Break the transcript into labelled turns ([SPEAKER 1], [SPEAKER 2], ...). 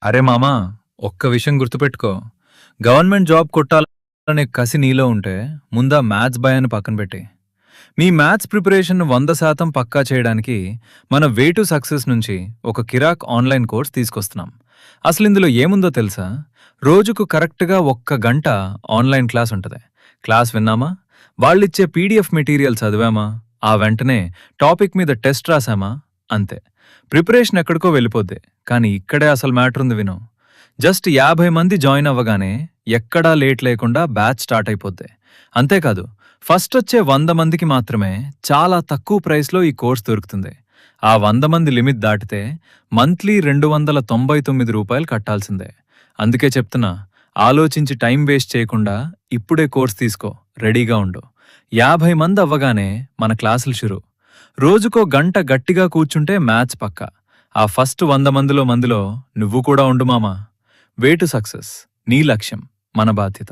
[SPEAKER 1] అరే మామా, ఒక్క విషయం గుర్తుపెట్టుకో. గవర్నమెంట్ జాబ్ కొట్టాలనే కసి నీలో ఉంటే ముందా మ్యాథ్స్ భయాన్ని పక్కన పెట్టి మీ మ్యాథ్స్ ప్రిపరేషన్ 100% పక్కా చేయడానికి మన వే టు సక్సెస్ నుంచి ఒక కిరాక్ ఆన్లైన్ కోర్స్ తీసుకొస్తున్నాం. అసలు ఇందులో ఏముందో తెలుసా? రోజుకు కరెక్ట్గా 1 గంట ఆన్లైన్ క్లాస్ ఉంటుంది. క్లాస్ విన్నామా, వాళ్ళిచ్చే పీడిఎఫ్ మెటీరియల్ చదివామా, ఆ వెంటనే టాపిక్ మీద టెస్ట్ రాసామా, అంతే. ప్రిపరేషన్ ఎక్కడికో వెళ్ళిపోద్ది. కానీ ఇక్కడే అసలు మ్యాటర్ ఉంది విను. జస్ట్ 50 మంది జాయిన్ అవ్వగానే ఎక్కడా లేట్ లేకుండా బ్యాచ్ స్టార్ట్ అయిపోద్ది. అంతేకాదు, ఫస్ట్ వచ్చే 100 మందికి మాత్రమే చాలా తక్కువ ప్రైస్లో ఈ కోర్స్ దొరుకుతుంది. ఆ 100 మంది లిమిట్ దాటితే మంత్లీ రూ. 299 కట్టాల్సిందే. అందుకే చెప్తున్నా, ఆలోచించి టైం వేస్ట్ చేయకుండా ఇప్పుడే కోర్స్ తీసుకో, రెడీగా ఉండు. 50 మంది అవ్వగానే మన క్లాసులు షురు. రోజుకో గంట గట్టిగా కూర్చుంటే మ్యాథ్స్ పక్కా. ఆ ఫస్ట్ 100 మందిలో నువ్వు కూడా ఉండు మామా. వే టు సక్సెస్, నీ లక్ష్యం, మన బాధ్యత.